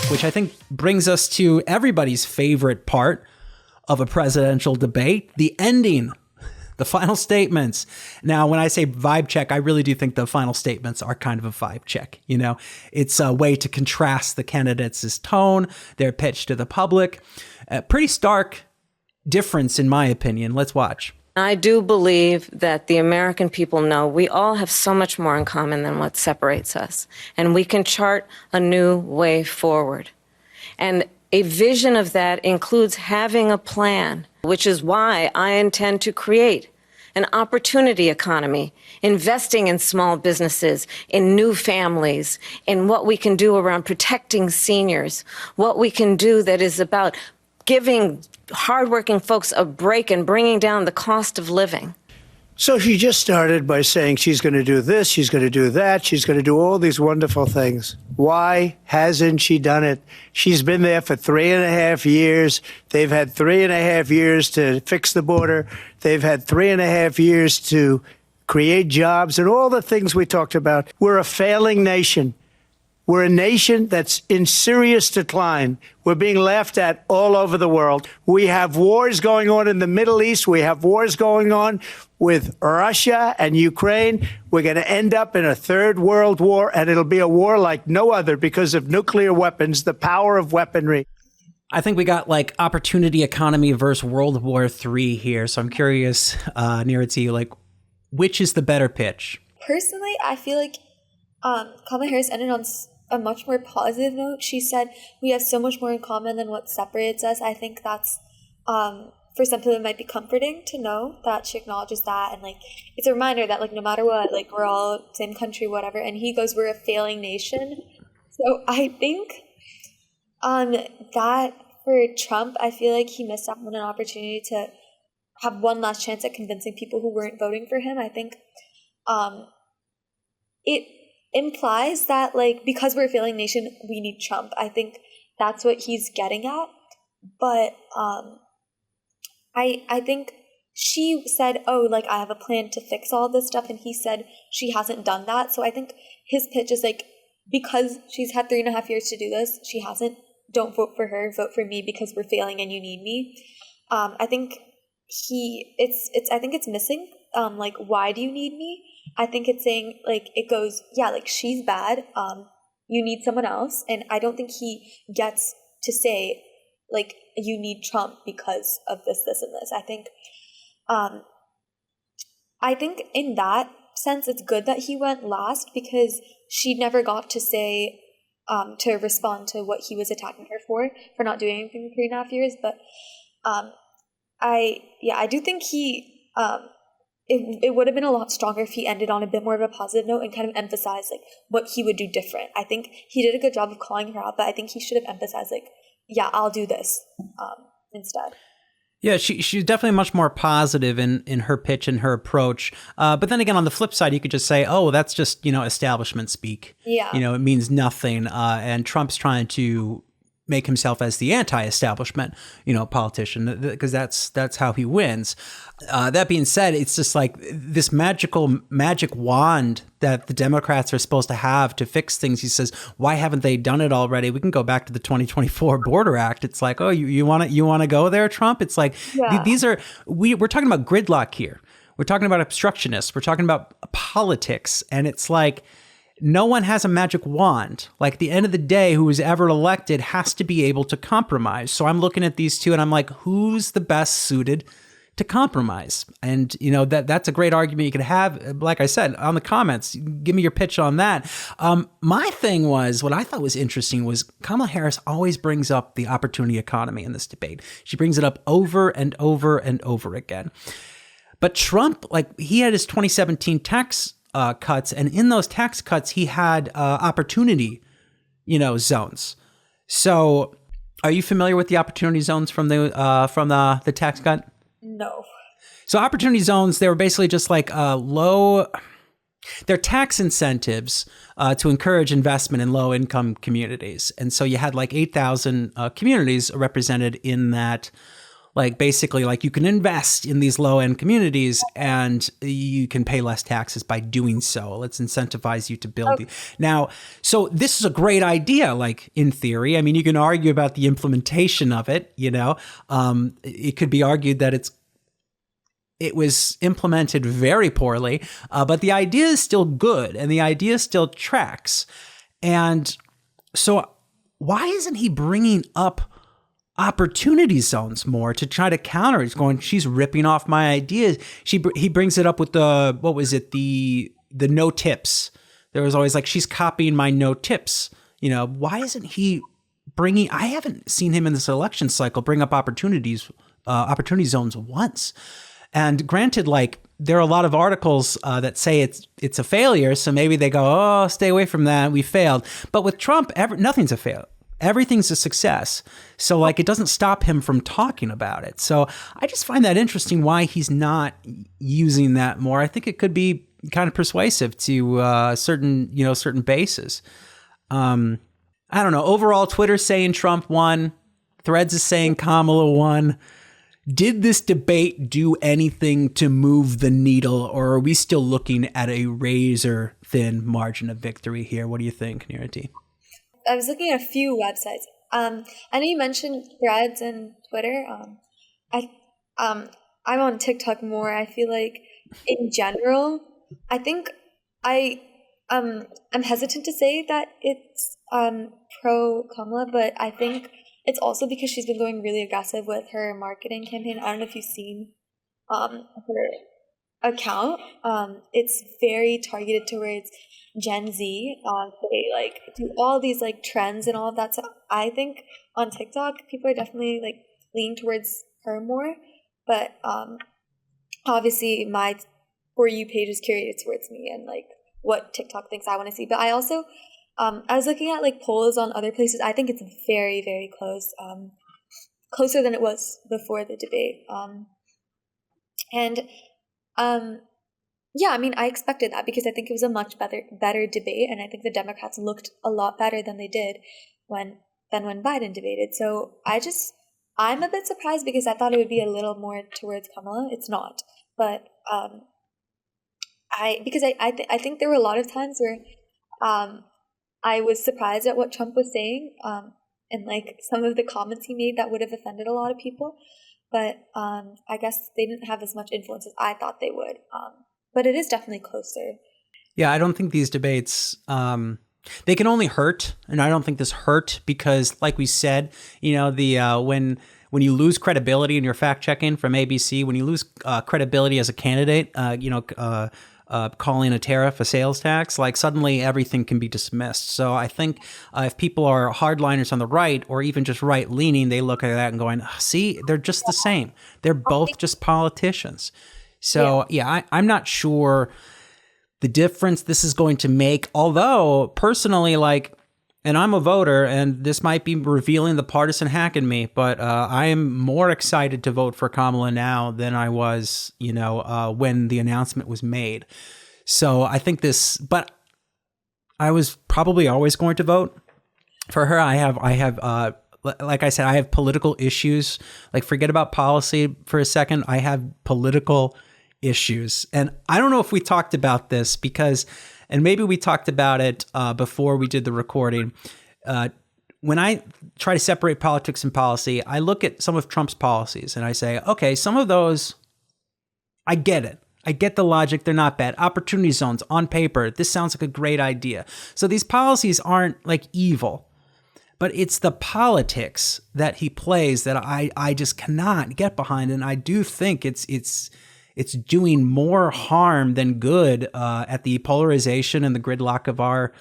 which I think brings us to everybody's favorite part of a presidential debate, the ending, the final statements. Now, when I say vibe check, I really do think the final statements are kind of a vibe check. You know, it's a way to contrast the candidates' tone, their pitch to the public. A pretty stark difference, in my opinion. Let's watch. I do believe that the American people know we all have so much more in common than what separates us, and we can chart a new way forward. And a vision of that includes having a plan, which is why I intend to create an opportunity economy, investing in small businesses, in new families, in what we can do around protecting seniors, what we can do that is about giving hardworking folks a break and bringing down the cost of living. So she just started by saying she's going to do this, she's going to do that, she's going to do all these wonderful things. Why hasn't she done it? She's been there for 3.5 years. They've had 3.5 years to fix the border. They've had 3.5 years to create jobs and all the things we talked about. We're a failing nation. We're a nation that's in serious decline. We're being laughed at all over the world. We have wars going on in the Middle East. We have wars going on with Russia and Ukraine. We're going to end up in a third world war, and it'll be a war like no other because of nuclear weapons, the power of weaponry. I think we got like opportunity economy versus World War III here. So I'm curious, Neera, to you, like, which is the better pitch? Personally, I feel like Kamala Harris ended on a much more positive note. She said we have so much more in common than what separates us. I think that's for some people it might be comforting to know that she acknowledges that, and like it's a reminder that like no matter what, like we're all same country, whatever. And he goes, we're a failing nation. So I think that for Trump, I feel like he missed out on an opportunity to have one last chance at convincing people who weren't voting for him. I think it implies that, like, because we're a failing nation, we need Trump. I think that's what he's getting at. But I think she said, oh, like, I have a plan to fix all this stuff, and he said she hasn't done that. So I think his pitch is, like, because she's had 3.5 years to do this, she hasn't. Don't vote for her, vote for me because we're failing and you need me. I think I think it's missing, like, why do you need me? I think it's saying, like, it goes, yeah, like, she's bad, you need someone else, and I don't think he gets to say, like, you need Trump because of this, and this. I think in that sense, it's good that he went last because she never got to say, to respond to what he was attacking her for not doing anything in 3.5 years, but I do think he, it would have been a lot stronger if he ended on a bit more of a positive note and kind of emphasized, like, what he would do different. I think he did a good job of calling her out, but I think he should have emphasized, like, yeah, I'll do this instead. Yeah, she's definitely much more positive in her pitch and her approach. But then again, on the flip side, you could just say, oh, that's just, establishment speak. Yeah. It means nothing. And Trump's trying to make himself as the anti-establishment, politician, because that's how he wins. That being said, it's just like this magic wand that the Democrats are supposed to have to fix things. He says, why haven't they done it already? We can go back to the 2024 Border Act. It's like, oh, you want to go there, Trump? It's like, yeah. We're talking about gridlock here. We're talking about obstructionists. We're talking about politics. And it's like, no one has a magic wand. Like, at the end of the day, who is ever elected has to be able to compromise. So I'm looking at these two and I'm like, who's the best suited to compromise? And, that's a great argument you could have. Like I said, on the comments, give me your pitch on that. My thing was, what I thought was interesting was Kamala Harris always brings up the opportunity economy in this debate. She brings it up over and over and over again. But Trump, like, he had his 2017 tax cuts, and in those tax cuts, he had opportunity, zones. So, are you familiar with the opportunity zones from the tax cut? No. So, opportunity zones, they were basically just like they're tax incentives to encourage investment in low income communities, and so you had like 8,000 communities represented in that Like basically, like you can invest in these low end communities and you can pay less taxes by doing so. Let's incentivize you to build the now. So this is a great idea. Like in theory, I mean, you can argue about the implementation of it. It could be argued that it was implemented very poorly, but the idea is still good and the idea still tracks. And so why isn't he bringing up opportunity zones more to try to counter? He's going, she's ripping off my ideas. He brings it up with the no tips. There was always like, she's copying my no tips. Why isn't he I haven't seen him in this election cycle bring up opportunity zones once. And granted, like there are a lot of articles that say it's a failure. So maybe they go, oh, stay away from that. We failed. But with Trump, nothing's a fail. Everything's a success. So like it doesn't stop him from talking about it. So I just find that interesting why he's not using that more. I think it could be kind of persuasive to certain bases. I don't know. Overall, Twitter's saying Trump won. Threads is saying Kamala won. Did this debate do anything to move the needle, or are we still looking at a razor thin margin of victory here? What do you think, Nirati? I was looking at a few websites. I know you mentioned Threads and Twitter. I'm on TikTok more. I feel like, in general, I think I'm hesitant to say that it's pro Kamala, but I think it's also because she's been going really aggressive with her marketing campaign. I don't know if you've seen her account. It's very targeted towards Gen Z. They like do all these like trends and all of that. So I think on TikTok, people are definitely like leaning towards her more. But obviously, my For You page is curated towards me and like what TikTok thinks I want to see. But I also, I was looking at like polls on other places. I think it's very, very close, closer than it was before the debate. Yeah, I mean, I expected that because I think it was a much better debate, and I think the Democrats looked a lot better than they did when Biden debated. So I'm a bit surprised because I thought it would be a little more towards Kamala. It's not, but I think there were a lot of times where I was surprised at what Trump was saying, and like some of the comments he made that would have offended a lot of people. But I guess they didn't have as much influence as I thought they would. But it is definitely closer. Yeah, I don't think these debates, they can only hurt. And I don't think this hurt because, like we said, when you lose credibility in your fact checking from ABC, when you lose credibility as a candidate, calling a tariff a sales tax, like suddenly everything can be dismissed. So I think if people are hardliners on the right or even just right leaning, they look at that and going, see, they're just the same. They're both just politicians. So yeah, I'm not sure the difference this is going to make, although personally, and I'm a voter, and this might be revealing the partisan hack in me, but I am more excited to vote for Kamala now than I was, when the announcement was made. So I think but I was probably always going to vote for her. I have, like I said, I have political issues. Like, forget about policy for a second. I have political issues. And I don't know if we talked about this and maybe we talked about it before we did the recording. When I try to separate politics and policy, I look at some of Trump's policies and I say, okay, some of those, I get it. I get the logic. They're not bad. Opportunity zones on paper. This sounds like a great idea. So these policies aren't like evil, but it's the politics that he plays that I just cannot get behind. And I do think it's doing more harm than good at the polarization and the gridlock of our,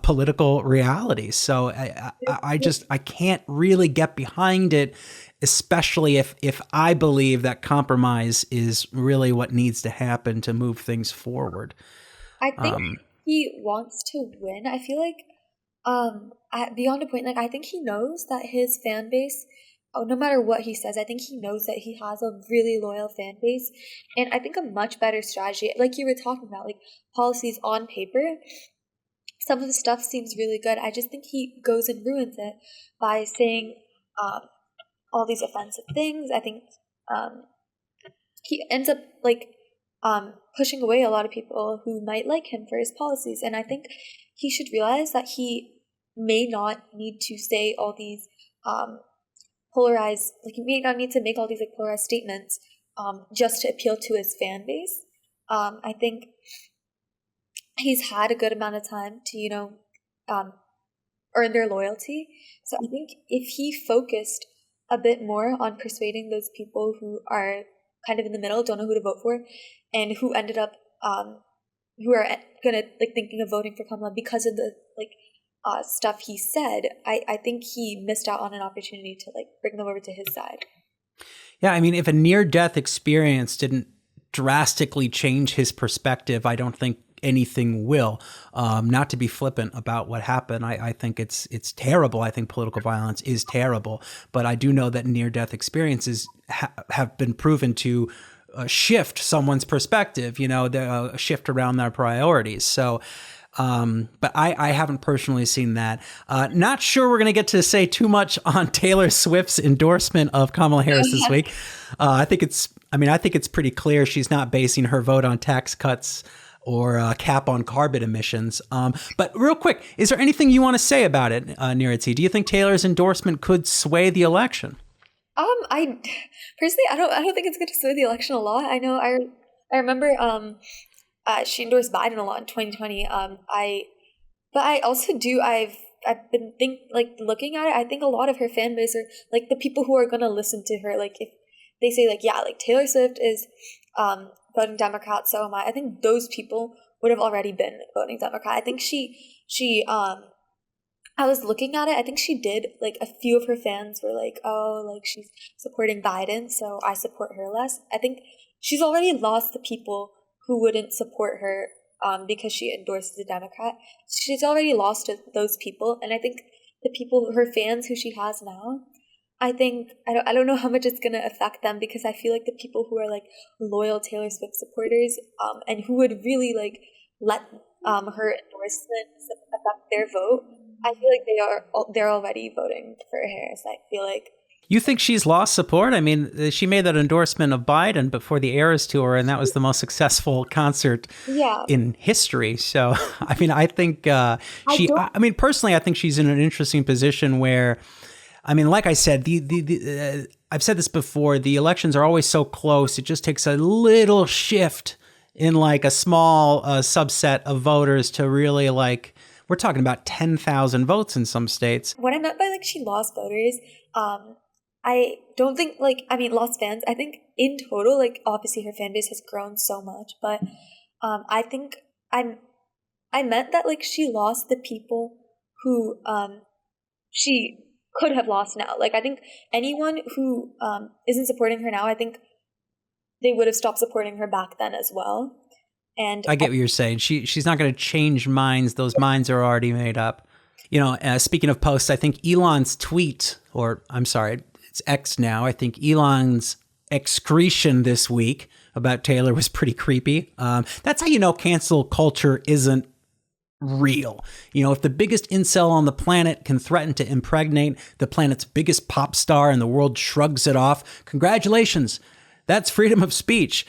political realities. So I can't really get behind it, especially if I believe that compromise is really what needs to happen to move things forward. I think he wants to win. I feel like beyond a point, like I think he knows that his fan base, no matter what he says, I think he knows that he has a really loyal fan base. And I think a much better strategy, like you were talking about, like policies on paper, some of the stuff seems really good. I just think he goes and ruins it by saying all these offensive things. I think he ends up pushing away a lot of people who might like him for his policies. And I think he should realize that he may not need to say all these polarized, he may not need to make all these polarized statements just to appeal to his fan base. I think he's had a good amount of time to, earn their loyalty. So I think if he focused a bit more on persuading those people who are kind of in the middle, don't know who to vote for, and who ended up, who are gonna thinking of voting for Kamala because of the stuff he said, I think he missed out on an opportunity to bring them over to his side. Yeah, I mean, if a near-death experience didn't drastically change his perspective, I don't think anything will. Not to be flippant about what happened, I think it's terrible. I think political violence is terrible, but I do know that near-death experiences have been proven to shift someone's perspective, shift around their priorities. So, but I haven't personally seen that. Not sure we're going to get to say too much on Taylor Swift's endorsement of Kamala Harris this week. I think it's pretty clear she's not basing her vote on tax cuts or a cap on carbon emissions. But real quick, is there anything you want to say about it, Nirati? Do you think Taylor's endorsement could sway the election? I personally, I don't think it's going to sway the election a lot. I know I remember she endorsed Biden a lot in 2020. But I also do. I've been looking at it. I think a lot of her fan base are the people who are going to listen to her. If they say Taylor Swift is voting Democrat, so am I. I think those people would have already been voting Democrat. I think she I was looking at it. I think she did a few of her fans were she's supporting Biden, so I support her less. I think she's already lost the people who wouldn't support her because she endorses a Democrat. She's already lost those people, and I think the people, her fans who she has now, I don't know how much it's gonna affect them, because I feel the people who are loyal Taylor Swift supporters and who would really let her endorsement affect their vote, I feel they're already voting for Harris. I feel You think she's lost support? I mean, she made that endorsement of Biden before the Eras Tour, and that was the most successful concert in history. So, I mean, I think personally, I think she's in an interesting position where, I mean, like I said, I've said this before, the elections are always so close. It just takes a little shift in a small subset of voters to really we're talking about 10,000 votes in some states. What I meant by she lost voters, I don't think lost fans. I think in total, obviously her fan base has grown so much, but I think I meant that she lost the people who she could have lost now. I think anyone who isn't supporting her now, I think they would have stopped supporting her back then as well. And I get what you're saying. She's not going to change minds. Those minds are already made up. Speaking of posts, I think Elon's tweet, or I'm sorry, it's X now. I think Elon's excretion this week about Taylor was pretty creepy. That's how you know cancel culture isn't real. If the biggest incel on the planet can threaten to impregnate the planet's biggest pop star and the world shrugs it off, congratulations. That's freedom of speech.